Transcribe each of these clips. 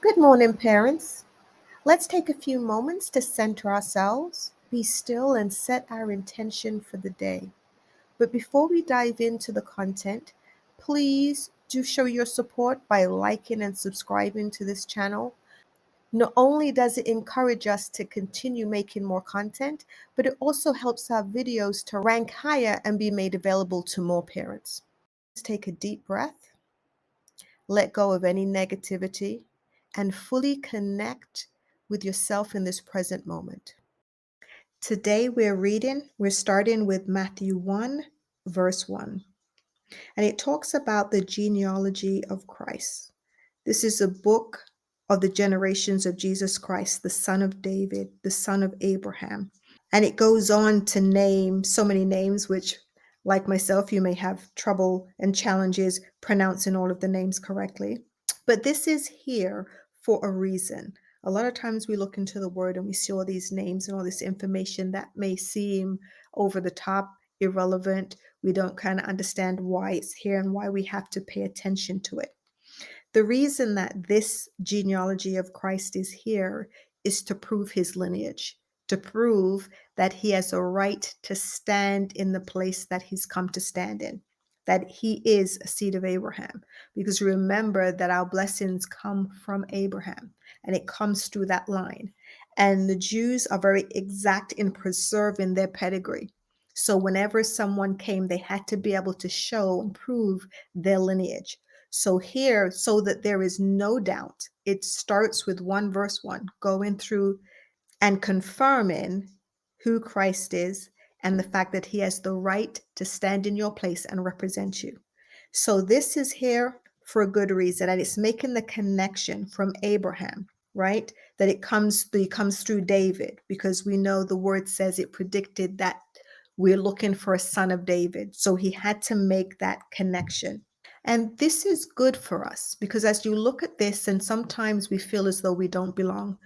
Good morning, parents. Let's take a few moments to center ourselves, be still, and set our intention for the day. But before we dive into the content, please do show your support by liking and subscribing to this channel. Not only does it encourage us to continue making more content, but it also helps our videos to rank higher and be made available to more parents. Let's take a deep breath. Let go of any negativity and fully connect with yourself in this present moment. Today we're starting with Matthew 1, verse 1. And it talks about the genealogy of Christ. This is a book of the generations of Jesus Christ, the son of David, the son of Abraham. And it goes on to name so many names, which, like myself, you may have trouble and challenges pronouncing all of the names correctly. But this is here for a reason. A lot of times we look into the word and we see all these names and all this information that may seem over the top, irrelevant. We don't kind of understand why it's here and why we have to pay attention to it. The reason that this genealogy of Christ is here is to prove his lineage, to prove that he has a right to stand in the place that he's come to stand in, that he is a seed of Abraham. Because remember that our blessings come from Abraham and it comes through that line. And the Jews are very exact in preserving their pedigree. So whenever someone came, they had to be able to show and prove their lineage. So here, so that there is no doubt, it starts with 1 verse 1, going through and confirming who Christ is and the fact that he has the right to stand in your place and represent you. So this is here for a good reason, and it's making the connection from Abraham, right? That it comes through David, because we know the word says it predicted that we're looking for a son of David. So he had to make that connection. And this is good for us because as you look at this, and sometimes we feel as though we don't belong,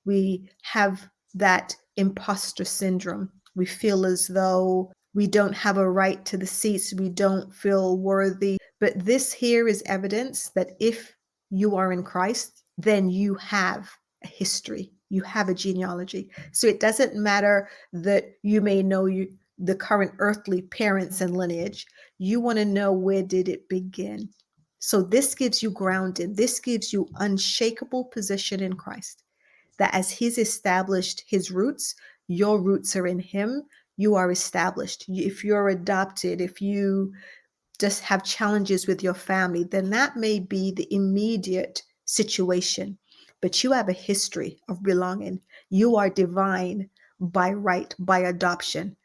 we have that imposter syndrome. We feel as though we don't have a right to the seats, we don't feel worthy. But this here is evidence that if you are in Christ, then you have a history, you have a genealogy. So it doesn't matter that you may know the current earthly parents and lineage. You want to know, where did it begin? So this gives you grounding. This gives you unshakable position in Christ. That as he's established his roots, your roots are in him. You are established. If you're adopted, if you just have challenges with your family, then that may be the immediate situation. But you have a history of belonging. You are divine by right, by adoption.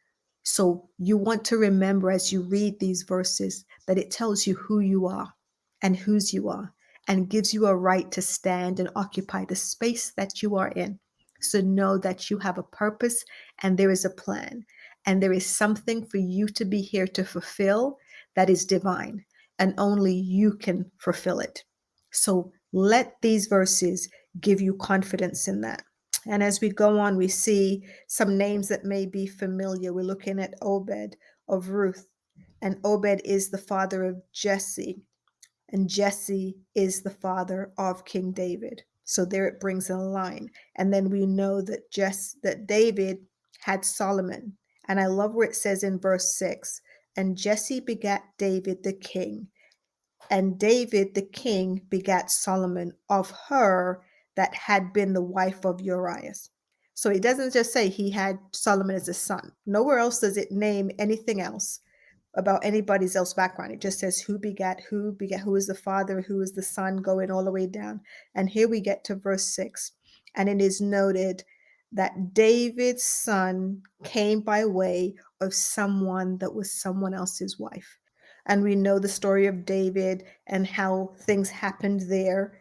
So you want to remember as you read these verses that it tells you who you are and whose you are and gives you a right to stand and occupy the space that you are in. So know that you have a purpose and there is a plan and there is something for you to be here to fulfill that is divine and only you can fulfill it. So let these verses give you confidence in that. And as we go on, we see some names that may be familiar. We're looking at Obed of Ruth, and Obed is the father of Jesse, and Jesse is the father of King David. So there it brings in a line. And then we know that that David had Solomon. And I love where it says in verse 6, and Jesse begat David the king, and David the king begat Solomon of her that had been the wife of Uriah. So it doesn't just say he had Solomon as a son. Nowhere else does it name anything else about anybody's else background. It just says who begat, who is the father, who is the son, going all the way down. And here we get to verse 6. And it is noted that David's son came by way of someone that was someone else's wife. And we know the story of David and how things happened there.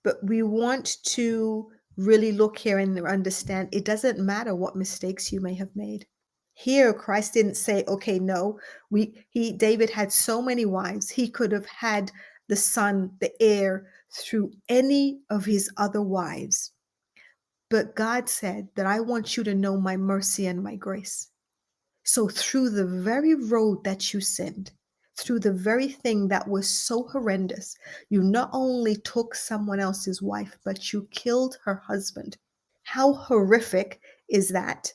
But we want to really look here and understand it doesn't matter what mistakes you may have made. Here, Christ didn't say, okay, no, David had so many wives. He could have had the son, the heir, through any of his other wives. But God said that I want you to know my mercy and my grace. So through the very road that you sinned, through the very thing that was so horrendous. You not only took someone else's wife, but you killed her husband. How horrific is that?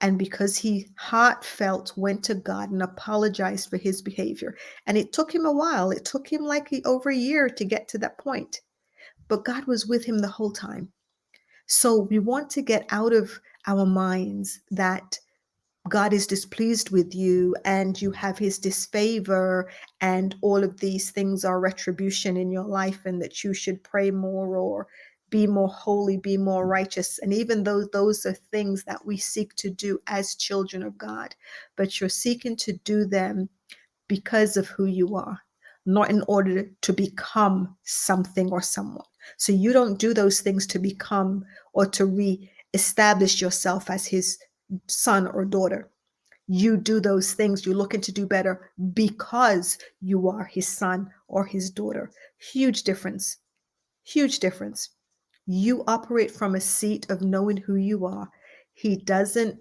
And because he heartfelt went to God and apologized for his behavior. And it took him a while. It took him like over a year to get to that point. But God was with him the whole time. So we want to get out of our minds that God is displeased with you and you have his disfavor and all of these things are retribution in your life and that you should pray more or be more holy, be more righteous. And even though those are things that we seek to do as children of God, but you're seeking to do them because of who you are, not in order to become something or someone. So you don't do those things to become or to re-establish yourself as his son or daughter. You do those things, you're looking to do better because you are his son or his daughter. Huge difference. Huge difference. You operate from a seat of knowing who you are. He doesn't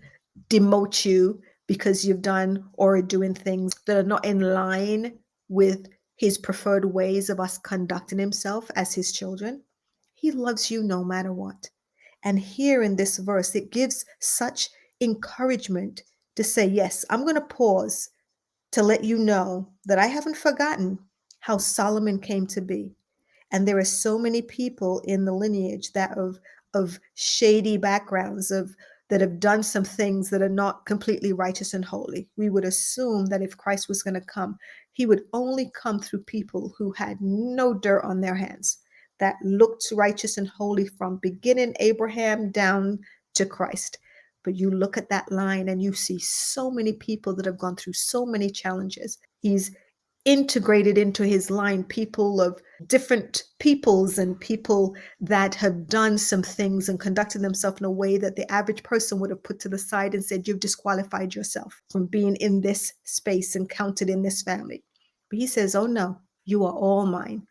demote you because you've done or are doing things that are not in line with his preferred ways of us conducting himself as his children. He loves you no matter what. And here in this verse, it gives such encouragement to say, yes, I'm going to pause to let you know that I haven't forgotten how Solomon came to be. And there are so many people in the lineage that of shady backgrounds of that have done some things that are not completely righteous and holy. We would assume that if Christ was going to come, he would only come through people who had no dirt on their hands, that looked righteous and holy from beginning Abraham down to Christ. But you look at that line and you see so many people that have gone through so many challenges. He's integrated into his line people of different peoples and people that have done some things and conducted themselves in a way that the average person would have put to the side and said, you've disqualified yourself from being in this space and counted in this family. But he says, oh no, you are all mine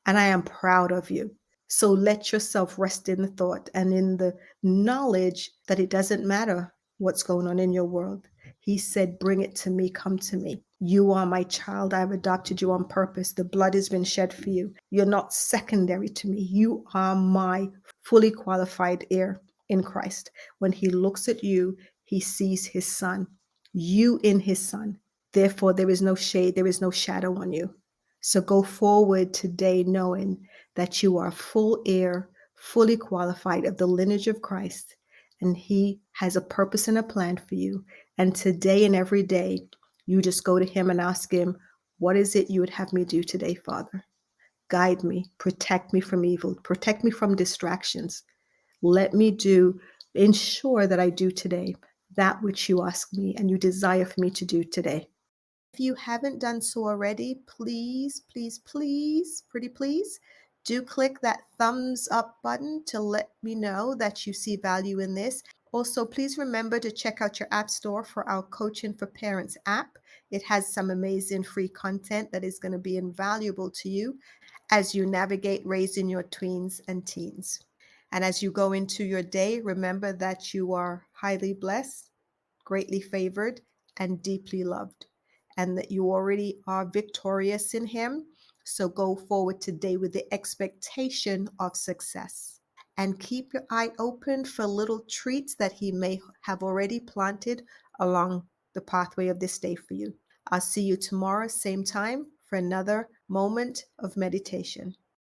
and I am proud of you. So let yourself rest in the thought and in the knowledge that it doesn't matter what's going on in your world. He said, bring it to me, come to me. You are my child. I've adopted you on purpose. The blood has been shed for you. You're not secondary to me. You are my fully qualified heir in Christ. When he looks at you, he sees his son, you in his son. Therefore, there is no shade, there is no shadow on you. So go forward today knowing that you are full heir, fully qualified of the lineage of Christ, and he has a purpose and a plan for you. And today and every day, you just go to him and ask him, what is it you would have me do today, Father? Guide me, protect me from evil, protect me from distractions. Let me ensure that I do today that which you ask me and you desire for me to do today. If you haven't done so already, please, please, please, pretty please, do click that thumbs up button to let me know that you see value in this. Also, please remember to check out your app store for our Coaching for Parents app. It has some amazing free content that is going to be invaluable to you as you navigate raising your tweens and teens. And as you go into your day, remember that you are highly blessed, greatly favored, and deeply loved, and that you already are victorious in him. So go forward today with the expectation of success. And keep your eye open for little treats that he may have already planted along the pathway of this day for you. I'll see you tomorrow, same time, for another moment of meditation.